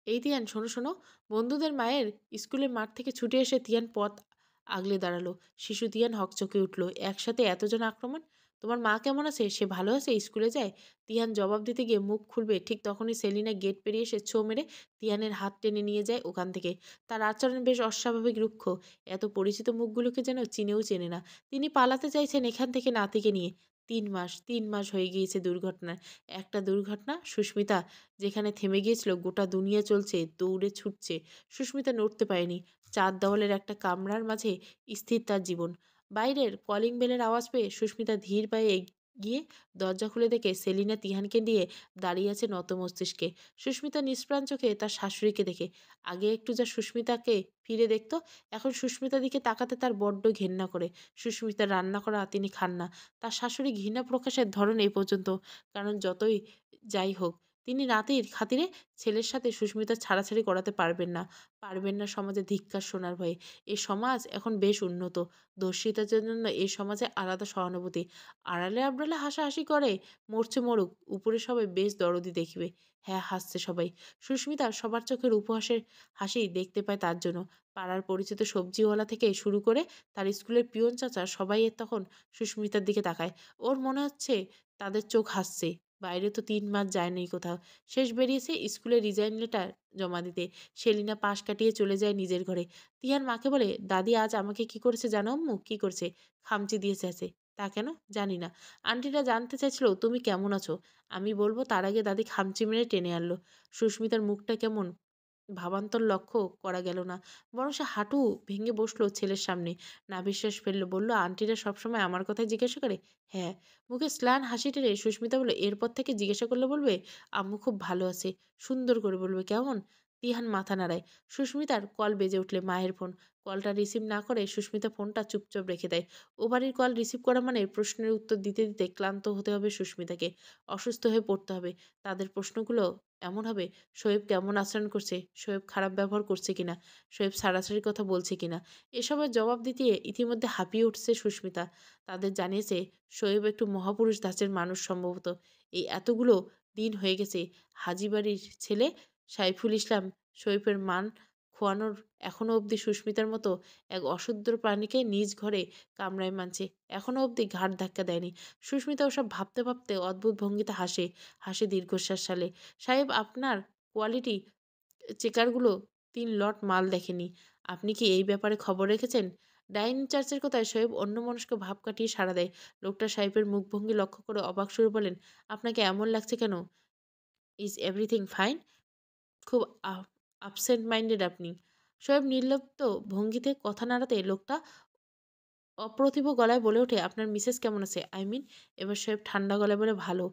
Speaker 1: এই তিয়ান, শোনো, শোনো। বন্ধুদের মায়ের স্কুলের মাঠ থেকে ছুটে এসে তিয়ান পথ আগলে দাঁড়ালো। শিশু তিয়ান হকচকে উঠল। একসাথে এতজন আক্রমণ! তোমার মা কেমন আছে? সে ভালো আছে? স্কুলে যায়? তিয়ান জবাব দিতে গিয়ে মুখ খুলবে ঠিক তখনই সেলিনা গেট পেরিয়ে এসে ছোঁ মেরে তিয়ানের হাত টেনে নিয়ে যায় ওখান থেকে। তার আচরণ বেশ অস্বাভাবিক রুক্ষ। এত পরিচিত মুখগুলোকে যেন চিনেও চেনে না। তিনি পালাতে চাইছেন এখান থেকে নাতিকে নিয়ে। ৩ মাস, ৩ মাস হয়ে গিয়েছে দুর্ঘটনার। একটা দুর্ঘটনা সুস্মিতা যেখানে থেমে গিয়েছিল গোটা দুনিয়া চলছে, দৌড়ে ছুটছে। সুস্মিতা নড়তে পারেনি। ৪ দেওয়ালের একটা কামরার মাঝে স্থির তার জীবন। বাইরের কলিং বেলের আওয়াজ পেয়ে সুস্মিতা ধীর পায়ে গিয়ে দরজা খুলে দেখে সেলিনা তিহানকে নিয়ে দাঁড়িয়ে আছে নত মস্তিষ্কে। সুস্মিতা নিষ্প্রাণ চোখে তার শাশুড়িকে দেখে। আগে একটু যা সুস্মিতাকে ফিরে দেখত, এখন সুস্মিতার দিকে তাকাতে তার বড্ড ঘেন্না করে। সুস্মিতার রান্না করা তিনি খান না। তার শাশুড়ি ঘৃণা প্রকাশের ধরন এই পর্যন্ত। কারণ যতই যাই হোক, তিনি নাতির খাতিরে ছেলের সাথে সুস্মিতা ছাড়াছাড়ি করাতে পারবেন না। পারবেন না সমাজে ধিক্কার শোনার ভয়ে। এ সমাজ এখন বেশ উন্নত। দর্শিতাদের জন্য এ সমাজে আলাদা সহানুভূতি। আড়ালে আবডালে হাসাহাসি করে, মরছে মরুক, উপরে সবাই বেশ দরদি দেখিবে। হ্যাঁ, হাসছে সবাই। সুস্মিতা সবার চোখের উপহাসের হাসি দেখতে পায় তার জন্য। পাড়ার পরিচিত সবজিওয়ালা থেকে শুরু করে তার স্কুলের পিয়ন চাচা সবাই এর তখন সুস্মিতার দিকে তাকায়। ওর মনে হচ্ছে তাদের চোখ হাসছে। বাইরে তো ৩ মাস যায়নি কোথাও। শেষ বেরিয়েছে স্কুলে রিজাইন লেটার জমা দিতে। সেলিনা পাশ কাটিয়ে চলে যায় নিজের ঘরে। তিহার মাকে বলে, "দাদি আজ আমাকে কি করেছে জানো আম্মু? কি করছে? খামচি দিয়েছে আছে।" "তা কেন?" "জানি না। আন্টিরা জানতে চাইছিল তুমি কেমন আছো।" আমি বলব তার আগে দাদি খামচি মেরে টেনে আনলো। সুস্মিতার মুখটা কেমন ভাবান্তর লক্ষ্য করা গেল না। বরং সে হাঁটু ভেঙে বসলো ছেলের সামনে। নাভিশ্বাস ফেলল। বলল, "আন্টিরা সবসময় আমার কথাই জিজ্ঞাসা করে?" "হ্যাঁ।" মুখে ম্লান হাসি টেনে সুস্মিতা বলল, "এরপর থেকে জিজ্ঞাসা করলে বলবে আম্মু খুব ভালো আছে। সুন্দর করে বলবে, কেমন?" তিহান মাথা নাড়ায়। সুস্মিতার কল বেজে উঠলে মায়ের ফোন। কলটা রিসিভ না করে সুস্মিতা ফোনটা চুপচাপ রেখে দেয়। ও বাড়ির কল রিসিভ করা মানে প্রশ্নের উত্তর দিতে, দিতে ক্লান্ত হতে হবে সুস্মিতাকে। অসুস্থ হয়ে পড়তে হবে। তাদের প্রশ্নগুলো এমন হবে, শোয়েব কেমন আচরণ করছে, শোয়েব খারাপ ব্যবহার করছে কিনা, শোয়েব ছাড়াছাড়ির কথা বলছে কিনা। এসবের জবাব দিতে ইতিমধ্যে হাঁপিয়ে উঠছে সুস্মিতা। তাদের জানিয়েছে শোয়েব একটু মহাপুরুষ ধাঁচের মানুষ সম্ভবত। এই এতগুলো দিন হয়ে গেছে হাজি বাড়ির ছেলে সাইফুল ইসলাম শোয়েবের মান খোয়ানোর এখনও অবধি সুস্মিতার মতো এক অশুদ্ধ প্রাণীকে নিজ ঘরে কামড়ায় মানছে। এখনও অবধি ঘাড় ধাক্কা দেয়নি। সুস্মিতা ওসব ভাবতে ভাবতে অদ্ভুত ভঙ্গিতে হাসে। হাসে দীর্ঘশ্বাস সালে। "সাহেব, আপনার কোয়ালিটি চেকারগুলো ৩ লট মাল দেখেনি। আপনি কি এই ব্যাপারে খবর রেখেছেন?" ডাইন চার্চের কথায় শোয়েব অন্যমনস্ক ভাব কাটিয়ে সাড়া দেয়। লোকটা সাহেবের মুখভঙ্গি লক্ষ্য করে অবাক সুরে বলেন, "আপনাকে এমন লাগছে কেন? Is everything fine?" খুব absent মাইন্ডেড আপনি। শোয়েব নির্লিপ্ত ভঙ্গিতে কথা নাড়াতে লোকটা অপ্রতিভ গলায় বলে ওঠে, "আপনার মিসেস কেমন আছে? I mean." এবার শোয়েব ঠান্ডা গলায় বলে, "ভালো।"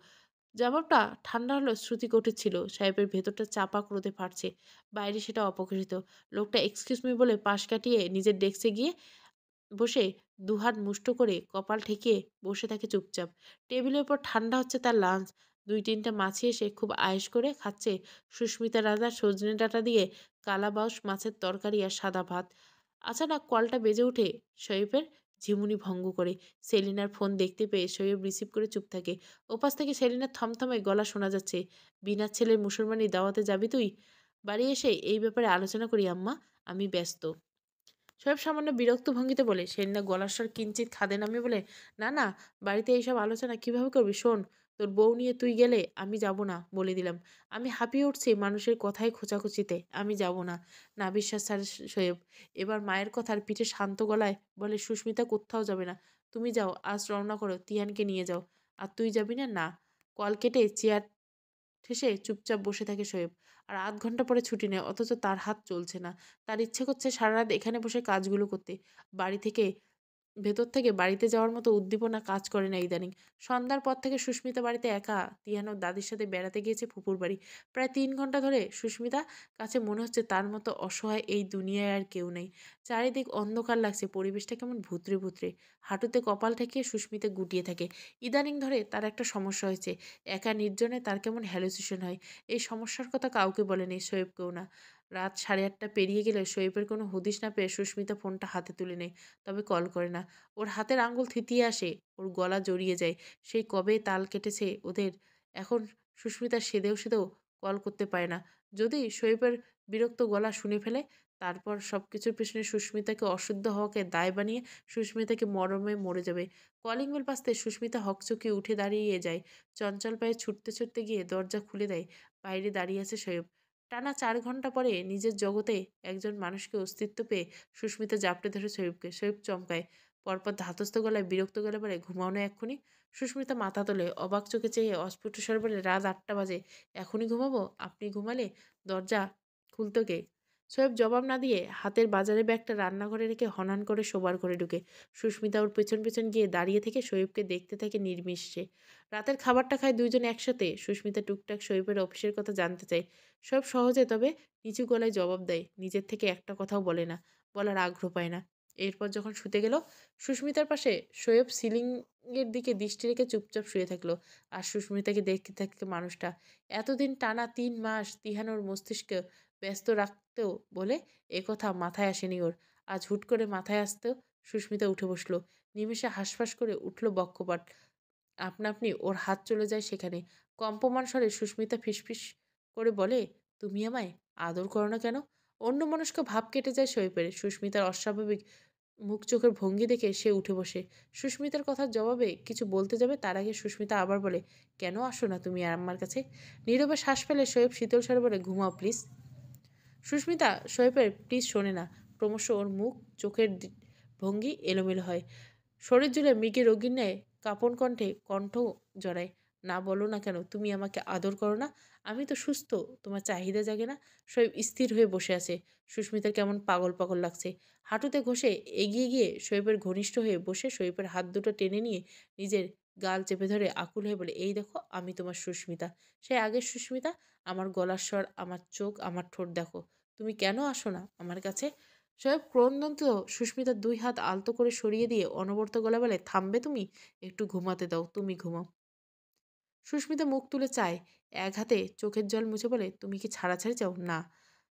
Speaker 1: জবাবটা ঠান্ডা হলেও শ্রুতিকটু ছিল। সাহেবের ভেতরটা চাপা ক্রোধে ফাটছে। বাইরে সেটা অপরিহিত। লোকটা এক্সকিউজ মি বলে পাশ কাটিয়ে নিজের ডেস্কে গিয়ে বসে দুহাত মুষ্ট করে কপাল ঠেকিয়ে বসে থাকে চুপচাপ। টেবিলের উপর ঠান্ডা হচ্ছে তার লাঞ্চ। ২-৩টা মাছি এসে খুব আয়েশ করে খাচ্ছে সুস্মিতা রাজার সজনে ডাঁটা দিয়ে কালাবাউস মাছের তরকারি আর সাদা ভাত। আচানক কলটা বেজে ওঠে শোয়েবের। ঝিমুনি ভঙ্গ করে সেলিনার ফোন দেখতে পেয়ে শোয়েব রিসিভ করে চুপ থাকে। ওপাশ থেকে সেলিনার থমথমে গলা শোনা যাচ্ছে, বিনার ছেলের মুসলমানি দাওয়াতে যাবি তুই? বাড়ি এসে এই ব্যাপারে আলোচনা করি আম্মা, আমি ব্যস্ত। শোয়েব সামান্য বিরক্ত ভঙ্গিতে বলে। সেলিনা গলার স্বর কিঞ্চিত খাদে নামিয়ে বলে, না না, বাড়িতে এইসব আলোচনা কিভাবে করবি? শোন, তোর বউ নিয়ে তুই গেলে আমি যাব না, বলে দিলাম। আমি হাঁপিয়ে উঠছি মানুষের কথায় খোঁচাখুচিতে, আমি যাব না। না বিশ্বাস ছাড়ে শোয়েব। এবার মায়ের কথার পিঠে শান্ত গলায় বলে, সুস্মিতা কোথাও যাবে না। তুমি যাও, আজ রওনা করো, তিহানকে নিয়ে যাও। আর তুই যাবি না? না। কল কেটে চেয়ার ঠেসে চুপচাপ বসে থাকে শোয়েব। আর ৮ ঘন্টা পরে ছুটি নেয়, অথচ তার হাত চলছে না। তার ইচ্ছে করছে সারারাত এখানে বসে কাজগুলো করতে। বাড়ি থেকে ভেতর থেকে বাড়িতে যাওয়ার মতো উদ্দীপনা কাজ করে না ইদানিং। সন্ধ্যার পর থেকে সুস্মিতা বাড়িতে একা। তিহান ওর দাদির সাথে বেড়াতে গিয়েছে ফুপুর বাড়ি। প্রায় ৩ ঘন্টা ধরে সুস্মিতা কাছে মনে হচ্ছে তার মতো অসহায় এই দুনিয়ায় আর কেউ নেই। চারিদিক অন্ধকার লাগছে, পরিবেশটা কেমন ভুতরে ভুতরে। হাঁটুতে কপাল ঠেকিয়ে সুস্মিতা গুটিয়ে থাকে। ইদানিং ধরে তার একটা সমস্যা হয়েছে। একা নির্জনে তার কেমন হ্যালুসিনেশন হয়। এই সমস্যার কথা কাউকে বলেনি, শোয়েবকেও না। রাত 8:30 পেরিয়ে গেলে শোয়েবের কোনো হদিস না পেয়ে সুস্মিতা ফোনটা হাতে তুলে নেয়। তবে কল করে না। ওর হাতের আঙ্গুল থিতিয়ে আসে, ওর গলা জড়িয়ে যায়। সেই কবে তাল কেটেছে ওদের। এখন সুস্মিতা সেধেও সেধেও কল করতে পারে না। যদি শোয়েবের বিরক্ত গলা শুনে ফেলে, তারপর সবকিছুর পেছনে সুস্মিতাকে অশুদ্ধ হওয়াকে দায় বানিয়ে সুস্মিতাকে মরমে মরে যাবে। কলিং বেল বাজতে সুস্মিতা হকচকিয়ে উঠে দাঁড়িয়ে যায়। চঞ্চল পায়ে ছুটতে ছুটতে গিয়ে দরজা খুলে দেয়। বাইরে দাঁড়িয়ে আছে শোয়েব। টানা ৪ ঘন্টা পরে নিজের জগতে একজন মানুষকে অস্তিত্ব পেয়ে সুস্মিতা জাপটে ধরে শোয়েবকে। শোয়েব চমকায়। পরপর ধাতস্থ গলায় বিরক্ত গলায় বলে, ঘুমাও না এক্ষুনি? সুস্মিতা মাথা তোলে, অবাক চোখে চেয়ে অস্ফুট স্বরে বলে, রাত ৮টা বাজে, এখনই ঘুমাবো? আপনি ঘুমালে দরজা খুলতো কে? শোয়েব জবাব না দিয়ে হাতের বাজারের ব্যাগটা রান্নাঘরে রেখে হনহন করে শোবার ঘরে ঢুকে। সুস্মিতা ওর পেছন পেছন গিয়ে দাঁড়িয়ে থেকে শোয়েবকে দেখতে থাকে নির্বিশ্বাসে। রাতের খাবারটা খায় দুইজনে একসাথে। সুস্মিতা টুকটাক শোয়েবের অফিসের কথা জানতে চায়। সব সহজে, তবে নিচু গলায় জবাব দেয়। নিজের থেকে একটা কথাও বলে না, বলার আগ্রহ পায় না। এরপর যখন শুতে গেল, সুস্মিতার পাশে শোয়েব সিলিংয়ের দিকে দৃষ্টি রেখে চুপচাপ শুয়ে থাকলো। আর সুস্মিতাকে দেখতে থাকতে মানুষটা। এতদিন টানা ৩ মাস তিহান ওর মস্তিষ্কে ব্যস্ত রাখতেও বলে একথা মাথায় আসেনি ওর। আজ হুট করে মাথায় আসতেও সুস্মিতা উঠে বসলো। নিমেষে হাঁসফাঁস করে উঠল বক্ষপাত। আপনা আপনি ওর হাত চলে যায় সেখানে। কম্পমান স্বরে সুস্মিতা ফিসফিস করে বলে, তুমি আমায় আদর করো না কেন? অন্যমনস্ক ভাব কেটে যায় শোয়েবের। সুস্মিতার অস্বাভাবিক মুখ চোখের ভঙ্গি দেখে সে উঠে বসে। সুস্মিতার কথার জবাবে কিছু বলতে যাবে, তার আগে সুস্মিতা আবার বলে, কেন আসো না তুমি আর আমার কাছে? নীরবে শ্বাস ফেলে শোয়েব শীতল স্বরে বলে, ঘুমাও প্লিজ। সুস্মিতা শোয়েবের প্লিজ শোনে না। ক্রমশ ওর মুখ চোখের ভঙ্গি এলোমেলো হয়। শরীর জুড়ে মৃগী রোগীর ন্যায় কাঁপন কণ্ঠে কণ্ঠ জড়ায়। না বলো না কেন তুমি আমাকে আদর করো না? আমি তো সুস্থ, তোমার চাহিদা জাগে না? শোয়েব স্থির হয়ে বসে আছে। সুস্মিতার কেমন পাগল পাগল লাগছে। হাঁটুতে ঘষে এগিয়ে গিয়ে শোয়েবের ঘনিষ্ঠ হয়ে বসে শোয়েবের হাত দুটো টেনে নিয়ে নিজের গাল চেপে ধরে আকুল হয়ে বলে, এই দেখো আমি তোমার সুস্মিতা, সে আগের সুস্মিতা। আমার গলার স্বর, আমার চোখ, আমার ঠোঁট দেখো। তুমি কেন আসো না আমার কাছে? শোয়েব ক্রন্দন্ত সুস্মিতার ২ হাত আলতো করে সরিয়ে দিয়ে অনবরত গলায় বলে, থামবে তুমি? একটু ঘুমাতে দাও, তুমি ঘুমাও। সুস্মিতা মুখ তুলে চায়। এক হাতে চোখের জল মুছে বলে, তুমি কি ছাড়াছাড়ি চাও? না।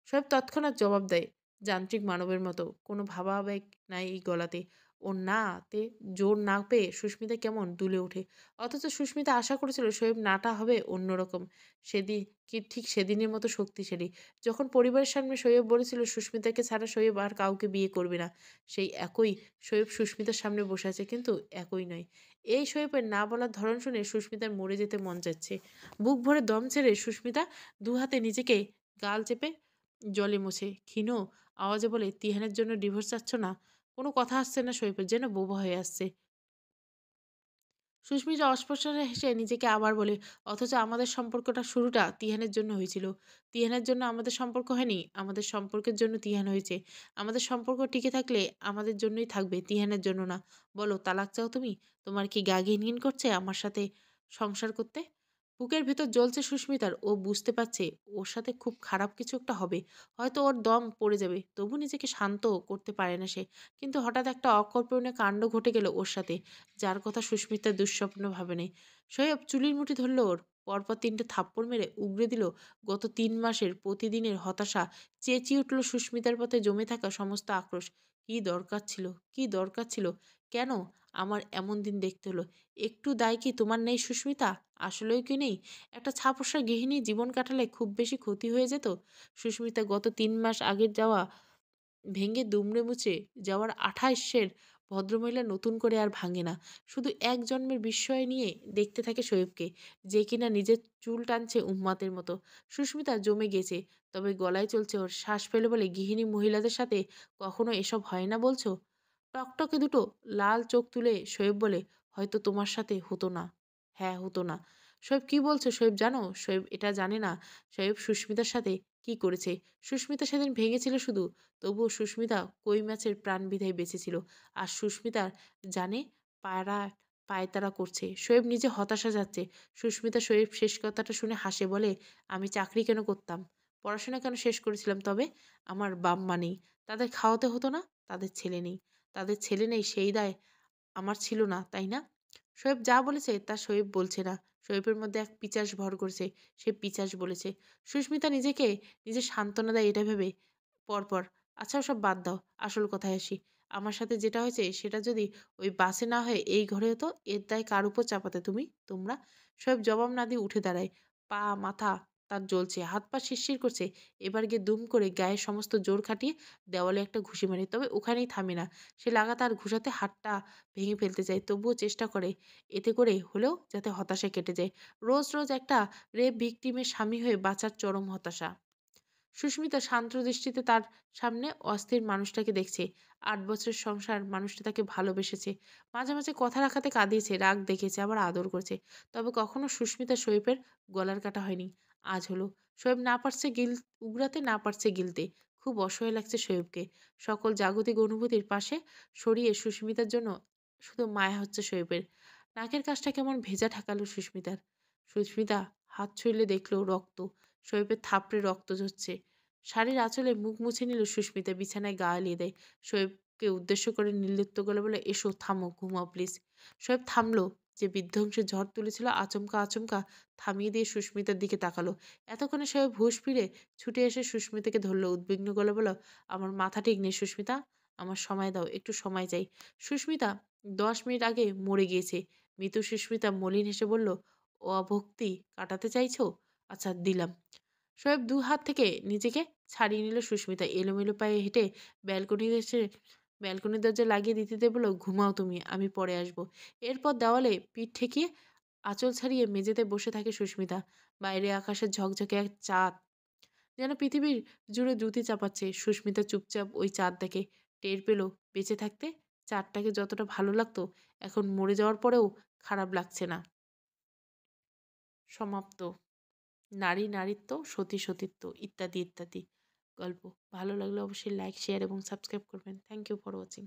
Speaker 1: শোয়েব তৎক্ষণাৎ জবাব দেয়, যান্ত্রিক মানবের মতো। কোনো ভাবাবেগ নাই এই গলাতে। ওর নাতে জোর না পেয়ে সুস্মিতা কেমন দুলে ওঠে। অথচ সুস্মিতা আশা করেছিল শোয়েব নাটা হবে অন্যরকম। সেদিন কি ঠিক সেদিনের মতো শক্তিশালী। যখন পরিবারের সামনে শোয়েব বলেছিল সুস্মিতাকে ছাড়া শোয়েব আর কাউকে বিয়ে করবে না, সেই একই শোয়েব সুস্মিতার সামনে বসে আছে, কিন্তু একই নয়। এই শোয়েবের না বলার ধরন শুনে সুস্মিতার মরে যেতে মন যাচ্ছে। বুক ভরে দম ছেড়ে সুস্মিতা ২ হাতে নিজেকে গাল চেপে জলে মোছে। ক্ষীণ আওয়াজে বলে, তিহানের জন্য ডিভোর্স চাচ্ছ না? কোনো কথা আসছে না শোয়েবের, যেন বোবা হয়ে আসছে। সুস্মিতা অস্পষ্টে হেসে নিজেকে আবার বলে, অথচ আমাদের সম্পর্কটা শুরুটা তিহানের জন্য হয়েছিল। তিহানের জন্য আমাদের সম্পর্ক হয়নি, আমাদের সম্পর্কের জন্য তিহান হয়েছে। আমাদের সম্পর্ক টিকে থাকলে আমাদের জন্যই থাকবে, তিহানের জন্য না। বলো, তালাক চাও তুমি? তোমার কি গা ঘিনঘিন করছে আমার সাথে সংসার করতে? বুকের ভেতর জ্বলছে সুস্মিতার। ও বুঝতে পারছে ওর সাথে খুব খারাপ কিছু একটা হবে। হয়তো ওর দম পড়ে যাবে। তবু নিজেকে শান্ত করতে পারে না সে। কিন্তু হঠাৎ একটা অকল্পনীয় কাণ্ড ঘটে গেল ওর সাথে, যার কথা সুস্মিতা দুঃস্বপ্ন ভাবেনি। সৈয়ব চুলির মুঠি ধরল ওর। পরপর ৩টে থাপ্পড় মেরে উগরে দিল গত ৩ মাসের প্রতিদিনের হতাশা। চেঁচিয়ে উঠল সুস্মিতার পথে জমে থাকা সমস্ত আক্রোশ। কি দরকার ছিল? কি দরকার ছিল? কেন আমার এমন দিন দেখতে হলো? একটু দায় কি তোমার নেই সুস্মিতা? আসলেও কি নেই? একটা ছাপোষা গৃহিণী জীবন কাটালে খুব বেশি ক্ষতি হয়ে যেত? সুস্মিতা গত ৩ মাস আগের যাওয়া ভেঙে দুমড়ে মুচড়ে যাওয়ার ২৮-এর ভদ্রমহিলা নতুন করে আর ভাঙে না। শুধু এক জন্মের বিস্ময় নিয়ে দেখতে থাকে শোয়েবকে, যে কিনা নিজের চুল টানছে উন্মাদের মতো। সুস্মিতা জমে গেছে, তবে গলায় চলছে ওর। শ্বাস ফেলে বলে, গৃহিণী মহিলাদের সাথে কখনো এসব হয় না বলছো? টকটকে দুটো লাল চোখ তুলে শোয়েব বলে, হয়তো তোমার সাথে হতো না। হ্যাঁ, হতো না। শোয়েব, কি বলছো শোয়েব? জানো শোয়েব এটা জানে না শোয়েব সুস্মিতার সাথে কি করেছে। সুস্মিতা সেদিন ভেঙেছিল শুধু, তবুও সুস্মিতা কই মাছের প্রাণ বিধায় বেঁচেছিল। আর সুস্মিতার জানে পায়রা পায়তারা করছে। শোয়েব নিজে হতাশা যাচ্ছে। সুস্মিতা শোয়েব শেষ কথাটা শুনে হাসে, বলে, আমি চাকরি কেন করতাম? পড়াশোনা কেন শেষ করেছিলাম তবে? আমার বাপ মা নেই, তাদের খাওয়াতে হতো না? তাদের ছেলে নেই, তাদের ছেলে নেই সেই দায় আমার ছিল না, তাই না? শোয়েব যা বলেছে তা শোয়েব বলছে না। শোয়েবের মধ্যে এক পিশাচ ভর করছে। সে পিশাচ বলেছে। সুস্মিতা নিজেকে নিজে সান্ত্বনা দেয় এটা ভেবে। পরপর, আচ্ছা ওসব বাদ দাও, আসল কথায় আসি। আমার সাথে যেটা হয়েছে সেটা যদি ওই বাসে না হয়ে এই ঘরে হতো, এর দায় কার উপর চাপাতে তুমি, তোমরা? শোয়েব জবাব না দিয়ে উঠে দাঁড়ায়। পা মাথা তার জ্বলছে, হাত পা শিরশির করছে। এবার গিয়ে দুম করে গায়ের সমস্ত জোর খাটিয়ে দেওয়ালে একটা ঘুষি মারে। তবে ওখানেই থামে না। সে লাগাতার ঘুষাতে হাতটা ভেঙে ফেলতে চায়, তবুও চেষ্টা করে এতে করে হলেও যাতে হতাশা কেটে যায়। রোজ রোজ একটা রেপ ভিকটিমের স্বামী হয়ে বাঁচার চরম হতাশা। সুস্মিতা শান্ত দৃষ্টিতে তার সামনে অস্থির মানুষটাকে দেখছে। ৮ বছরের সংসার, মানুষটা তাকে ভালোবেসেছে। মাঝে মাঝে কথা রাখাতে কাঁদিয়েছে, রাগ দেখেছে, আবার আদর করেছে। তবে কখনো সুস্মিতা শোয়েবের গলার কাটা হয়নি। আজ হলো। শোয়েব না পারছে উগরাতে, না পারছে গিলতে। খুব অসহায় লাগছে শোয়েবকে। সকল জাগতিক অনুভূতির পাশে সরিয়ে সুস্মিতার জন্য শুধু মায়া হচ্ছে শোয়েবের। নাকের কাছটা কেমন ভেজা ঠেকালো সুস্মিতার। সুস্মিতা হাত ছুঁড়লে দেখলো রক্ত। শোয়েবের থাপড়ে রক্ত ঝরছে। শাড়ির আঁচলে মুখ মুছে নিল সুস্মিতা, বিছানায় গা এলিয়ে দেয়। শোয়েবকে উদ্দেশ্য করে নির্লিপ্ত গলে বলে, এসো, থামো, ঘুমাও প্লিজ। শোয়েব থামলো। যে বিধ্বংসী ঝড় তুলেছিল আচমকা আচমকা থামিয়ে দিয়ে সুস্মিতার দিকে তাকালো। এতক্ষণে শোয়েব হুঁশ ফিরে ছুটে এসে সুস্মিতাকে ধরলো, উদ্বিগ্ন গলে বলল, আমার মাথা ঠিক নেই সুস্মিতা, আমার সময় দাও, একটু সময় চাই। সুস্মিতা 10 মিনিট আগে মরে গিয়েছে। মৃত সুস্মিতা মলিন হেসে বলল, ও অভক্তি কাটাতে চাইছো? আচ্ছা, দিলাম। শোয়েব ২ হাত থেকে নিজেকে ছাড়িয়ে নিল। সুস্মিতা এলোমেলো পায়ে হেঁটে ব্যালকনিতে এসে ব্যালকনির দরজা লাগিয়ে দিতে বলল, ঘুমাও তুমি, আমি পরে আসবো। এরপর দেওয়ালে পিঠ ঠেকিয়ে আঁচল ছাড়িয়ে মেঝেতে বসে থাকে সুস্মিতা। বাইরে আকাশের ঝকঝকে এক চাঁদ যেন পৃথিবীর জুড়ে দ্রুতি চাপাচ্ছে। সুস্মিতা চুপচাপ ওই চাঁদ দেখে। টের পেল বেঁচে থাকতে চাঁদটাকে যতটা ভালো লাগতো, এখন মরে যাওয়ার পরেও খারাপ লাগছে না। সমাপ্ত। নারী নারীত্ব, সতী সতীত্ব, ইত্যাদি ইত্যাদি গল্প। ভালো লাগলে অবশ্যই লাইক, শেয়ার এবং সাবস্ক্রাইব করবেন। Thank you for watching.